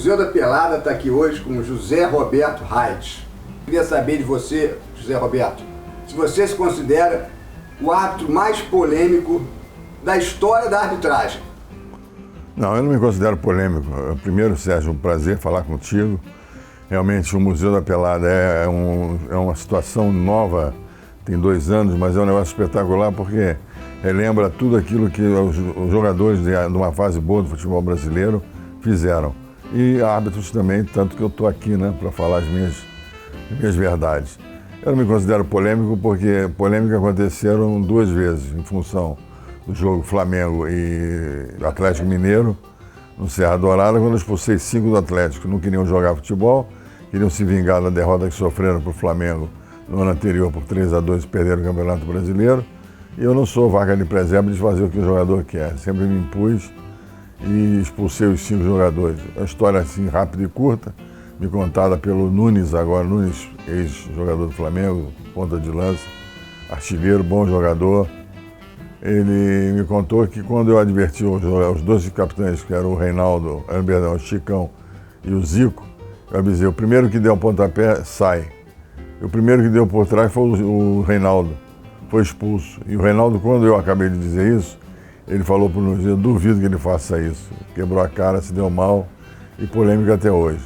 Museu da Pelada está aqui hoje com o José Roberto Reit. Queria saber de você, José Roberto, se você se considera o árbitro mais polêmico da história da arbitragem. Não, eu não me considero polêmico. Primeiro, Sérgio, um prazer falar contigo. Realmente o Museu da Pelada é uma situação nova, tem 2 anos, mas é um negócio espetacular porque relembra tudo aquilo que os jogadores de uma fase boa do futebol brasileiro fizeram. E árbitros também, tanto que eu estou aqui, né, para falar as minhas verdades. Eu não me considero polêmico porque polêmicas aconteceram 2 vezes em função do jogo Flamengo e Atlético Mineiro, no Serra Dourada, quando eu expulsei 5 do Atlético, não queriam jogar futebol, queriam se vingar da derrota que sofreram para o Flamengo no ano anterior por 3-2 e perderam o Campeonato Brasileiro. E eu não sou vaca de presépio de fazer o que o jogador quer, sempre me impus e expulsei os 5 jogadores. A história assim rápida e curta, me contada pelo Nunes, ex-jogador do Flamengo, ponta de lança, artilheiro, bom jogador. Ele me contou que quando eu adverti os 2 capitães, que eram o Reinaldo, o Chicão e o Zico, eu avisei, o primeiro que deu um pontapé, sai. E o primeiro que deu por trás foi o Reinaldo, foi expulso. E o Reinaldo, quando eu acabei de dizer isso, ele falou para o Nunes, eu duvido que ele faça isso. Quebrou a cara, se deu mal e polêmica até hoje.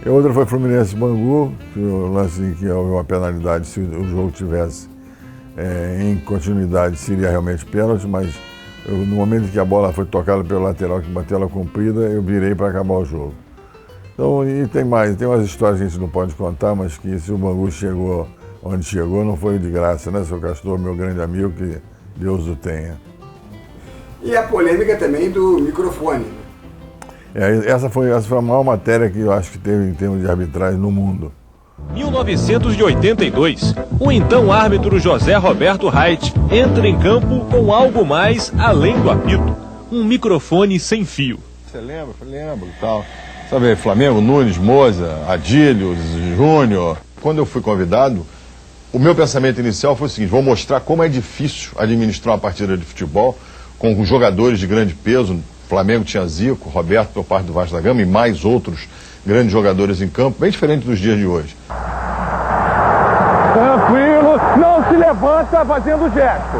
E a outra foi Fluminense Bangu, que o lance em que houve uma penalidade se o jogo tivesse em continuidade seria realmente pênalti, mas no momento em que a bola foi tocada pelo lateral que bateu ela comprida, eu virei para acabar o jogo. Então, e tem umas histórias que a gente não pode contar, mas que se o Bangu chegou onde chegou, não foi de graça, né, seu Castor, meu grande amigo, que Deus o tenha. E a polêmica também do microfone. Essa foi a maior matéria que eu acho que teve em termos de arbitragem no mundo. 1982, o então árbitro José Roberto Reit entra em campo com algo mais além do apito, um microfone sem fio. Você lembra? Lembro e tal. Sabe, Flamengo, Nunes, Moza, Adílio, Júnior. Quando eu fui convidado, o meu pensamento inicial foi o seguinte, vou mostrar como é difícil administrar uma partida de futebol com jogadores de grande peso. Flamengo tinha Zico, Roberto por parte do Vasco da Gama e mais outros grandes jogadores em campo, bem diferente dos dias de hoje. Tranquilo, não se levanta fazendo gesto.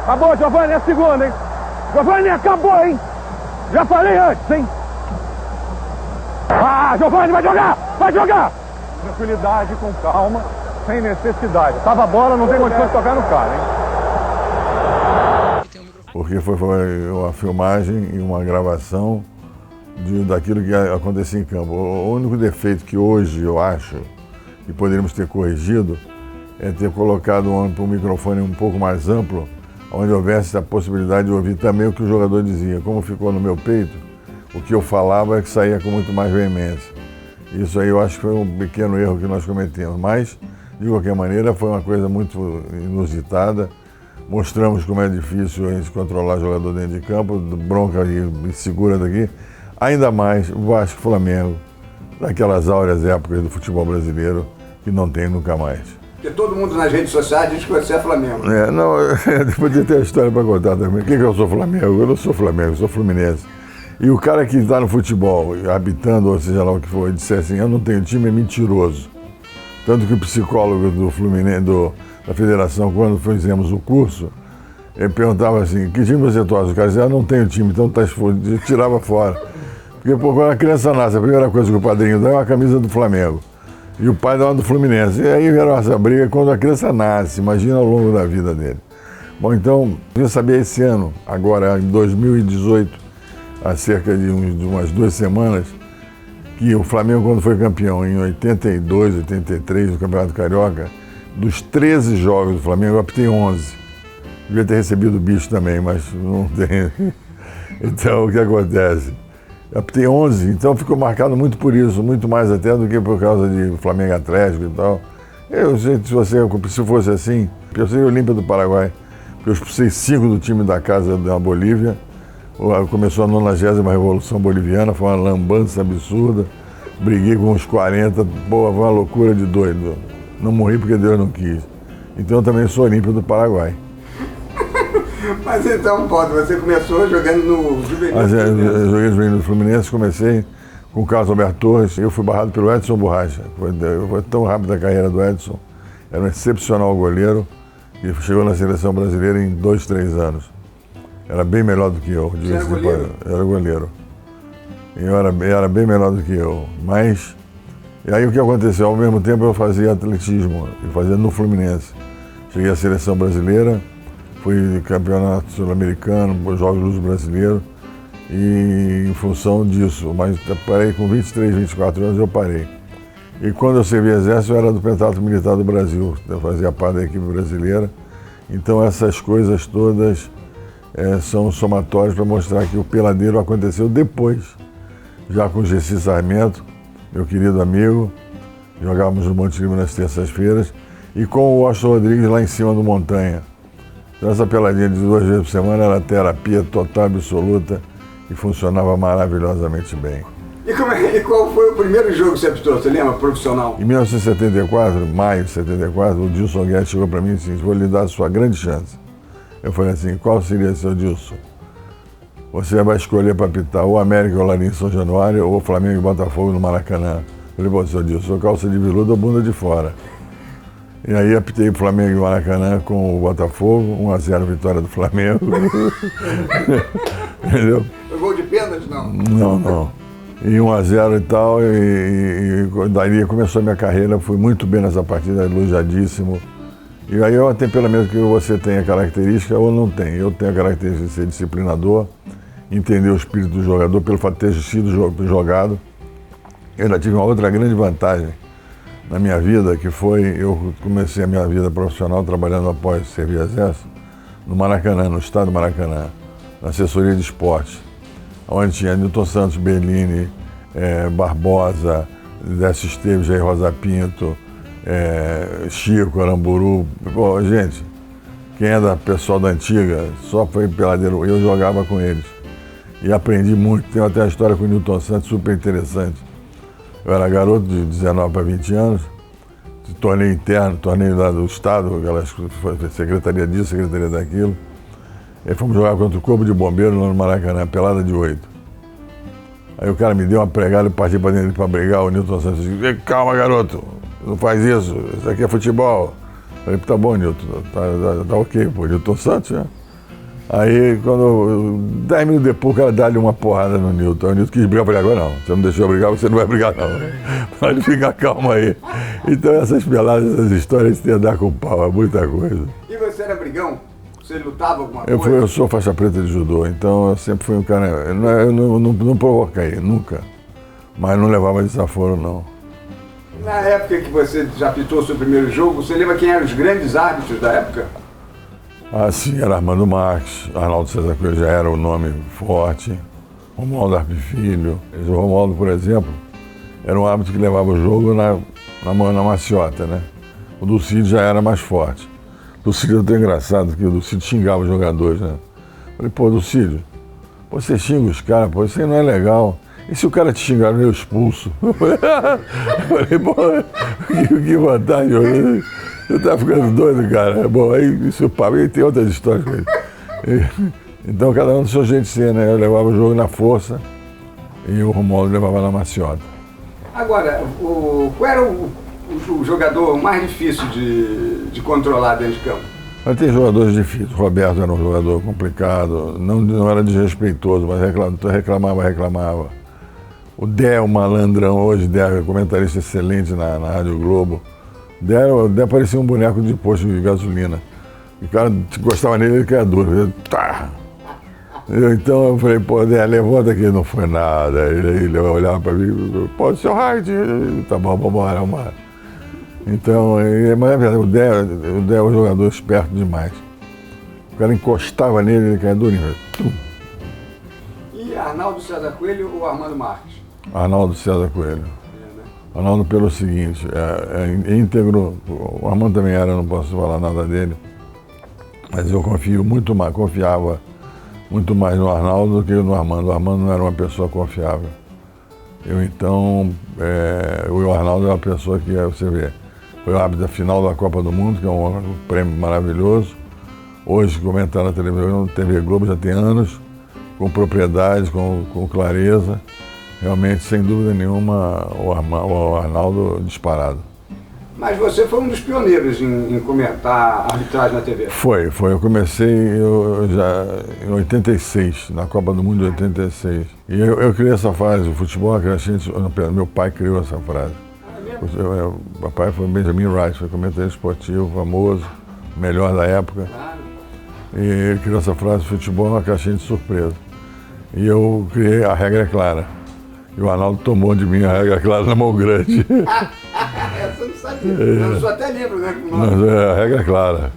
Acabou, Giovanni, é a segunda, hein? Giovanni, acabou, hein? Já falei antes, hein? Ah, Giovanni, vai jogar! Vai jogar! Tranquilidade, com calma, sem necessidade. Tava a bola, não tem condição de tocar no cara, hein? Porque foi uma filmagem e uma gravação daquilo que acontecia em campo. O único defeito que hoje eu acho que poderíamos ter corrigido é ter colocado um microfone um pouco mais amplo, onde houvesse a possibilidade de ouvir também o que o jogador dizia. Como ficou no meu peito, o que eu falava é que saía com muito mais veemência. Isso aí eu acho que foi um pequeno erro que nós cometemos, mas, de qualquer maneira, foi uma coisa muito inusitada. Mostramos como é difícil a gente controlar jogador dentro de campo, bronca e segura daqui. Ainda mais o Vasco e Flamengo, daquelas áureas épocas do futebol brasileiro, que não tem nunca mais. Porque todo mundo nas redes sociais diz que você é Flamengo. Depois de ter a história para contar também. O que eu sou Flamengo? Eu não sou Flamengo, eu sou Fluminense. E o cara que está no futebol, habitando, ou seja lá o que for, e disser assim, eu não tenho time, é mentiroso. Tanto que o psicólogo do Fluminense, da federação, quando fizemos o curso, ele perguntava assim, que time você torce? O cara dizia, não tenho time, então tá escondido. Eu tirava fora. Porque quando a criança nasce, a primeira coisa que o padrinho dá é uma camisa do Flamengo. E o pai dá uma do Fluminense. E aí era essa briga quando a criança nasce, imagina ao longo da vida dele. Bom, então, eu sabia esse ano, agora em 2018, há cerca de umas 2 semanas, que o Flamengo, quando foi campeão em 82, 83, no Campeonato Carioca, dos 13 jogos do Flamengo, eu apitei 11. Devia ter recebido o bicho também, mas não tem. Então, o que acontece? Eu apitei 11, então ficou marcado muito por isso, muito mais até do que por causa de Flamengo Atlético e tal. Se fosse assim, eu seria o Olímpia do Paraguai, porque eu expulsei 5 do time da casa da Bolívia. Começou a 90ª Revolução Boliviana, foi uma lambança absurda. Briguei com uns 40, foi uma loucura de doido. Não morri porque Deus não quis. Então eu também sou Olímpia do Paraguai. Mas então, Paulo, você começou jogando no Juvenil. Eu joguei no Juvenil do Fluminense, comecei com o Carlos Alberto Torres, eu fui barrado pelo Edson Borracha. Foi tão rápida a carreira do Edson, era um excepcional goleiro, e chegou na seleção brasileira em 2, 3 anos. Era bem melhor do que eu. Você era goleiro? Era goleiro. Eu era bem melhor do que eu, mas... E aí o que aconteceu? Ao mesmo tempo eu fazia atletismo, eu fazia no Fluminense. Cheguei à seleção brasileira, fui campeonato sul-americano, Jogos Brasileiros, e em função disso, mas parei com 23, 24 anos, eu parei. E quando eu servi exército, eu era do Pentatlo Militar do Brasil, eu fazia parte da equipe brasileira. Então essas coisas todas são somatórias para mostrar que o peladeiro aconteceu depois, já com o Gessi Sarmento, meu querido amigo, jogávamos no Monte Lima nas terças-feiras, e com o Washington Rodrigues lá em cima do Montanha. Então essa peladinha de 2 vezes por semana era terapia total, absoluta, e funcionava maravilhosamente bem. E qual foi o primeiro jogo que você apitou, você lembra, profissional? Em 1974, maio de 74, o Dilson Guedes chegou para mim e disse: vou lhe dar a sua grande chance. Eu falei assim: qual seria, seu Dilson? Você vai escolher para apitar ou América ou Larim em São Januário ou Flamengo e Botafogo no Maracanã. Eu falei: pô, seu Dilson, sou calça de veludo ou bunda de fora. E aí apitei o Flamengo e Maracanã com o Botafogo, 1-0 vitória do Flamengo. Entendeu? Foi gol de pênalti, não? Não. E 1-0 e tal, e daí começou a minha carreira, fui muito bem nessa partida, elogiadíssimo. E aí é um temperamento que você tem a característica ou não tem. Eu tenho a característica de ser disciplinador, entender o espírito do jogador pelo fato de ter sido jogado. Eu ainda tive uma outra grande vantagem na minha vida, que foi, eu comecei a minha vida profissional trabalhando após servir exército, no Maracanã, no estado do Maracanã, na assessoria de esporte, onde tinha Nilton Santos, Bellini, Barbosa, Décio Esteves, Jair Rosa Pinto, Chico, Aramburu. Pô, gente, quem é da pessoal da antiga, só foi peladeiro, eu jogava com eles. E aprendi muito, tenho até uma história com o Nilton Santos super interessante. Eu era garoto de 19 para 20 anos, torneio interno, torneio lá do Estado, aquelas secretaria disso, secretaria daquilo. Aí fomos jogar contra o Corpo de Bombeiro lá no Maracanã, pelada de 8. Aí o cara me deu uma pregada e partiu para dentro para brigar, o Nilton Santos disse: calma, garoto, não faz isso aqui é futebol. Eu falei: tá bom, Nilton, tá ok, pô, Nilton Santos, né? Aí, 10 minutos depois, o cara dá-lhe uma porrada no Nilton. Aí o Nilton quis brigar, eu falei: agora não, você não deixou eu brigar, você não vai brigar não. Pode ficar calmo aí. Então essas peladas, essas histórias, tem a dar com pau, é muita coisa. E você era brigão? Você lutava alguma coisa? Eu sou faixa preta de judô, então eu sempre fui um cara, eu não provoquei, nunca, mas não levava desaforo não. Na época que você já apitou o seu primeiro jogo, você lembra quem eram os grandes árbitros da época? Ah, sim, era Armando Marques, Arnaldo César Coelho já era o nome forte, Romualdo Arpe Filho. O Romualdo, por exemplo, era um árbitro que levava o jogo na maciota, né? O Dulcídio já era mais forte. O Dulcídio é tão engraçado que o Dulcídio xingava os jogadores, né? Eu falei: pô, Dulcídio, você xinga os caras, pô, isso aí não é legal. E se o cara te xingar, eu expulso? Eu falei: pô, que vantagem. Você tá ficando doido, cara. Bom, aí isso aí tem outras histórias com ele. Então cada um do seu jeito de ser, né? Eu levava o jogo na força e o Romualdo levava na maciota. Agora, qual era o jogador mais difícil de controlar dentro de campo? Mas tem jogadores difíceis. O Roberto era um jogador complicado, não era desrespeitoso, mas reclamava. O Dé, o malandrão, hoje Dé, comentarista excelente na Rádio Globo. O Dé parecia um boneco de posto de gasolina. O cara gostava nele, ele caía duro. Tá. Então eu falei: pô, Dé, levanta aqui, não foi nada. Ele olhava para mim: pô, seu Raid, tá bom, vambora. Então, mas é verdade, o Dé é um jogador esperto demais. O cara encostava nele, ele caía durinho. E Arnaldo César Coelho ou Armando Marques? Arnaldo César Coelho. Arnaldo, pelo seguinte, íntegro, o Armando também era, não posso falar nada dele, mas eu confiava muito mais no Arnaldo do que no Armando. O Armando não era uma pessoa confiável. O Arnaldo é uma pessoa que, você vê, foi o árbitro da final da Copa do Mundo, que é um prêmio maravilhoso. hoje comentar na televisão, TV Globo já tem anos, com propriedade, com clareza. Realmente, sem dúvida nenhuma, o Arnaldo disparado. Mas você foi um dos pioneiros em comentar arbitragem na TV. Foi. Eu comecei já em 86, na Copa do Mundo de 86. E eu criei essa frase, o futebol, meu pai criou essa frase. O papai foi Benjamin Rice, foi comentarista esportivo, famoso, melhor da época. E ele criou essa frase, futebol é uma caixinha de surpresa. E eu criei a regra clara. E o Arnaldo tomou de mim a regra clara na mão grande. Essa eu não sabia. Eu sou até livro, né? Mas a regra clara.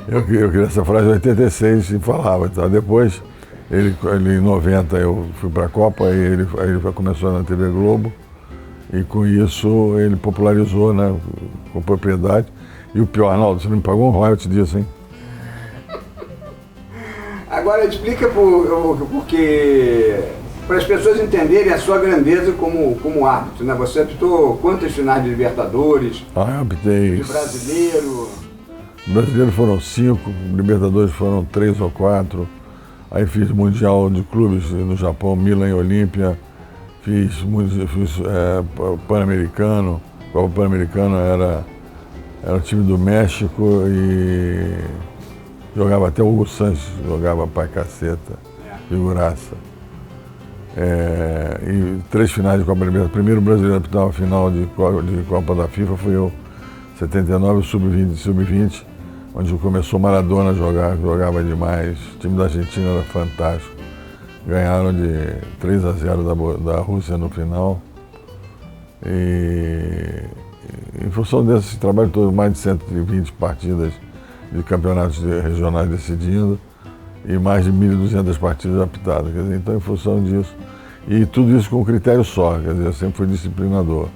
Eu criei essa frase em 86 e falava. Então, depois, ele em 90 eu fui para a Copa e ele começou na TV Globo. E com isso ele popularizou, né, com propriedade. E o pior, Arnaldo, você não me pagou um royalty disso, hein? Agora explica porque para as pessoas entenderem a sua grandeza como árbitro, né? Você apitou quantas finais de Libertadores? Eu apitei. De brasileiro? Brasileiros foram 5, Libertadores foram 3 ou 4. Aí fiz Mundial de Clubes no Japão, Milan e Olímpia. Fiz Pan-Americano. O Copa Pan-Americano era o time do México e jogava até o Hugo Sanches, jogava pra caceta, figuraça. E 3 finais de Copa Libertadores. Primeiro brasileiro a apitar uma final de Copa da FIFA fui eu, 79, sub-20, onde começou Maradona a jogar, jogava demais. O time da Argentina era fantástico. Ganharam de 3-0 da Rússia no final. E em função desse trabalho todo, mais de 120 partidas de campeonatos regionais decidindo e mais de 1.200 partidas apitadas. Quer dizer, então, em função disso, e tudo isso com um critério só, quer dizer, eu sempre fui disciplinador.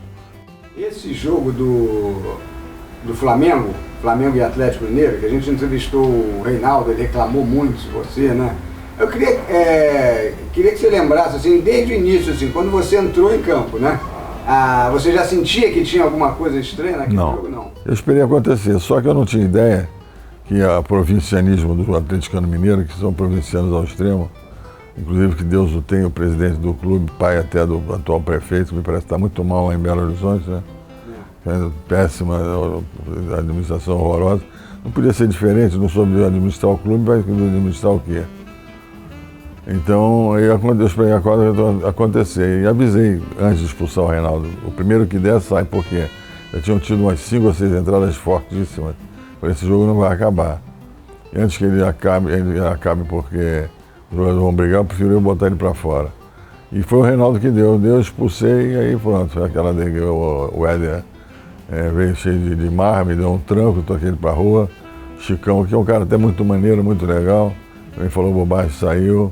Esse jogo do Flamengo e Atlético Mineiro, que a gente entrevistou o Reinaldo, ele reclamou muito de você, né? Eu queria que você lembrasse, assim, desde o início, assim, quando você entrou em campo, né? Você já sentia que tinha alguma coisa estranha naquele jogo? Não. Eu esperei acontecer, só que eu não tinha ideia que o provincianismo do atleticano mineiro, que são provincianos ao extremo, inclusive que Deus o tenha, o presidente do clube, pai até do atual prefeito, que me parece que está muito mal lá em Belo Horizonte, né? Péssima, administração horrorosa. Não podia ser diferente, não soube administrar o clube, vai administrar o quê? Então, eu esperei a coisa acontecer e avisei antes de expulsar o Reinaldo. O primeiro que der sai, porque já tinham tido umas 5 ou 6 entradas fortíssimas. Falei, esse jogo não vai acabar. E antes que ele acabe porque os jogadores vão brigar, eu preferi botar ele para fora. E foi o Reinaldo que deu. Eu expulsei e aí pronto. Foi aquela o Éder veio cheio de mar, me deu um tranco, toquei ele para a rua. Chicão, que é um cara até muito maneiro, muito legal. Ele falou bobagem, saiu.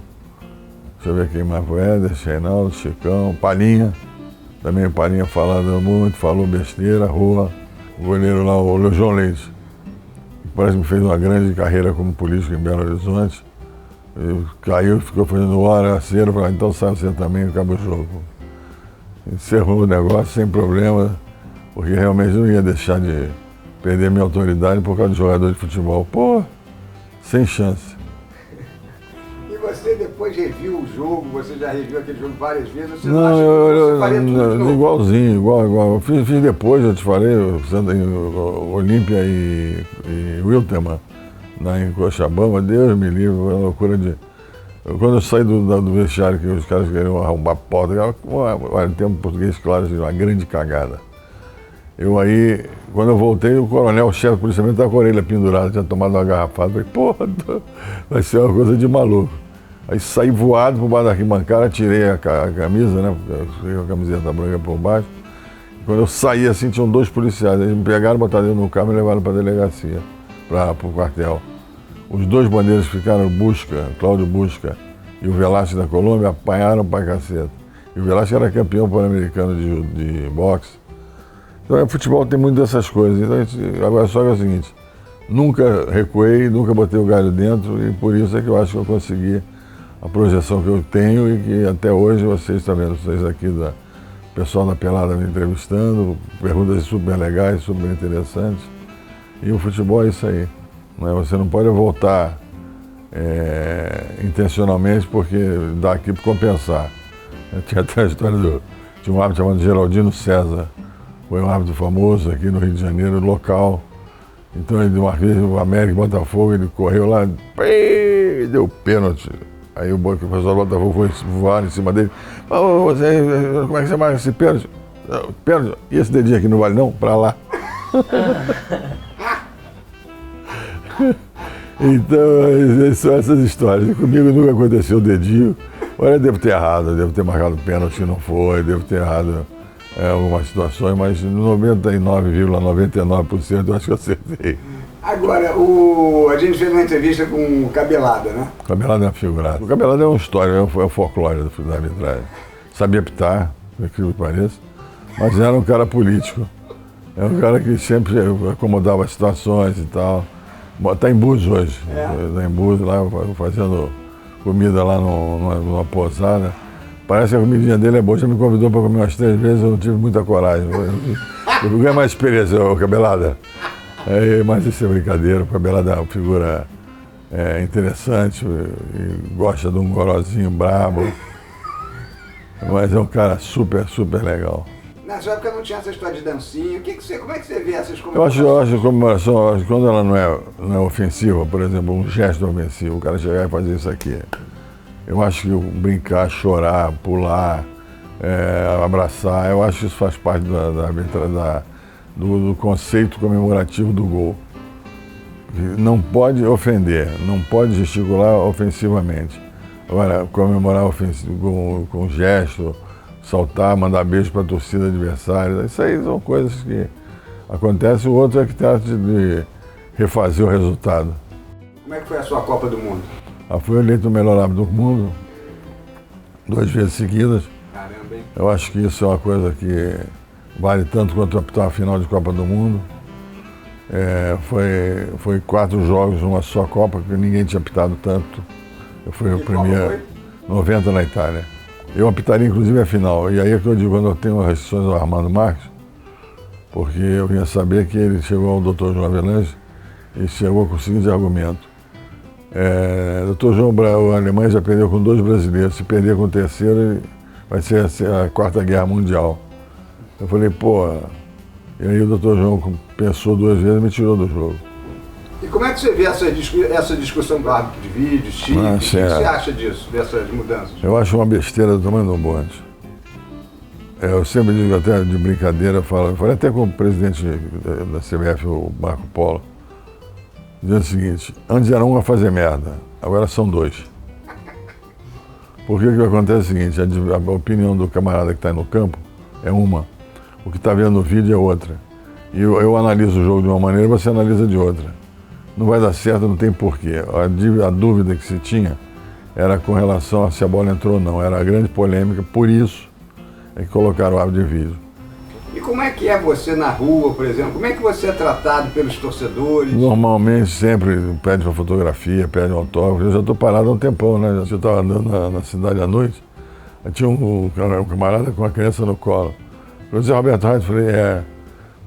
Deixa eu ver quem mais foi, Éder, Reinaldo, Chicão, Palhinha. Também o Palhinha falando muito, falou besteira, rua. O goleiro lá, o João Leite. Parece que fez uma grande carreira como político em Belo Horizonte. Ele caiu, ficou fazendo hora, cera, falou, então sai você também, acaba o jogo. Encerrou o negócio sem problema, porque realmente não ia deixar de perder minha autoridade por causa de jogador de futebol. Pô, sem chance. E você depois reviu o jogo, você já reviu aquele jogo várias vezes, você não acha que você faria tudo de novo? Igualzinho, igual. Eu fiz depois, eu te falei, Olímpia e Wiltermann, em Cochabamba, Deus me livre, uma loucura de... Quando eu saí do vestiário, que os caras queriam arrombar a porta, olha, tem um português claro, uma grande cagada. Quando eu voltei, o coronel, o chefe do policiamento, estava com a orelha pendurada, tinha tomado uma garrafada. Falei, porra, vai ser uma coisa de maluco. Aí saí voado por baixo da arquibancada, tirei a camisa, né? Fiquei com a camiseta branca por baixo. E quando eu saí assim, tinham 2 policiais. Eles me pegaram, botaram dentro do carro e me levaram para a delegacia, para o quartel. Os 2 bandeiros que ficaram, Cláudio Busca e o Velasco da Colômbia, apanharam pra caceta. E o Velasco era campeão pan-americano de boxe. Então, o futebol tem muito dessas coisas. Então, agora só que é o seguinte, nunca recuei, nunca botei o galho dentro e por isso é que eu acho que eu consegui a projeção que eu tenho e que até hoje vocês estão vendo, vocês aqui, o pessoal da Pelada me entrevistando, perguntas super legais, super interessantes. E o futebol é isso aí. Você não pode voltar intencionalmente, porque dá aqui para compensar. Tinha até a história de um árbitro chamado Geraldino César, foi um árbitro famoso aqui no Rio de Janeiro, local. Então ele uma vez o América Botafogo, ele correu lá, e deu pênalti. Aí o professor do Botafogo foi voar em cima dele. Você, como é que você marca esse pênalti? Pênalti? E esse dedinho aqui não vale não? Pra lá. Então, são essas histórias. Comigo nunca aconteceu o dedinho. Olha, eu devo ter errado, devo ter marcado pênalti, não foi, devo ter errado algumas situações, mas 99,99% eu acho que eu acertei. Agora, a gente fez uma entrevista com o Cabelada, né? O Cabelada é uma figurada. O Cabelada é uma história, é o folclore da arbitragem. Sabia apitar, por incrível que pareça, mas era um cara político. É um cara que sempre acomodava as situações e tal. Está em Búzios hoje. Está em Búzios, lá fazendo comida lá numa pousada. Parece que a comidinha dele é boa. Já me convidou para comer umas 3 vezes, eu não tive muita coragem. Eu ganhei mais experiência, o Cabelada. Mas isso é brincadeira. O Cabelada é uma figura interessante, e gosta de um gorozinho brabo. Mas é um cara super, super legal. Na sua época não tinha essa história de dancinha. Como é que você vê essas comemorações? Eu acho a comemoração, quando ela não é ofensiva, por exemplo, um gesto ofensivo, o cara chegar e fazer isso aqui. Eu acho que brincar, chorar, pular, abraçar, eu acho que isso faz parte do conceito comemorativo do gol. Não pode ofender, não pode gesticular ofensivamente. Agora, comemorar com gesto, saltar, mandar beijo para a torcida adversária, isso aí são coisas que acontecem. O outro é que trata de refazer o resultado. Como é que foi a sua Copa do Mundo? Fui eleito o melhor árbitro do mundo 2 vezes seguidas. Caramba, hein? Eu acho que isso é uma coisa que vale tanto quanto apitar a final de Copa do Mundo. Foi 4 jogos, uma só Copa, que ninguém tinha apitado tanto. Eu fui o primeiro, 90 na Itália. Eu apitaria inclusive a final. E aí é que eu digo, quando eu tenho restrições ao Armando Marques, porque eu vinha saber que ele chegou ao Dr. João Avelange e chegou com o seguinte argumento. Dr. João, a Alemanha já perdeu com 2 brasileiros, se perder com o terceiro, vai ser a 4ª Guerra Mundial. Eu falei, pô, e aí o Dr. João pensou 2 vezes e me tirou do jogo. E como é que você vê essa discussão do árbitro de vídeo, chip? O que você acha disso, dessas mudanças? Eu acho uma besteira do tamanho de um bonde. Eu sempre digo, até de brincadeira, falei até com o presidente da CBF, o Marco Polo, dizendo o seguinte: antes era um a fazer merda, agora são 2. Porque o que acontece é o seguinte: a opinião do camarada que está no campo é uma, o que está vendo no vídeo é outra. E eu analiso o jogo de uma maneira e você analisa de outra. Não vai dar certo, não tem porquê. A dúvida que se tinha era com relação a se a bola entrou ou não. Era a grande polêmica, por isso é que colocaram o árbitro de vídeo. E como é que é você na rua, por exemplo? Como é que você é tratado pelos torcedores? Normalmente sempre pede para fotografia, pede um autógrafo. Eu já estou parado há um tempão, né? Eu estava andando na cidade à noite, aí tinha um camarada com uma criança no colo. Eu disse, Roberto Reis, falei,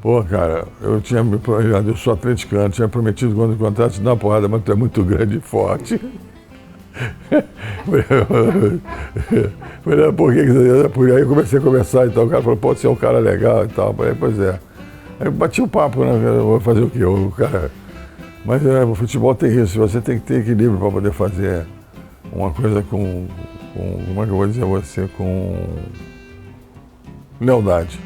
pô, cara, eu sou atleticano, tinha prometido quando encontrar te dar uma porrada, mas tu é muito grande e forte. Falei, por que você... Aí eu comecei a conversar e tal, o cara falou, pô, você é um cara legal e tal. Falei, pois é. Aí eu bati o papo, né, eu vou fazer o quê? O cara... Mas o futebol tem isso, você tem que ter equilíbrio para poder fazer uma coisa com... Como é que eu vou dizer a você? Com lealdade.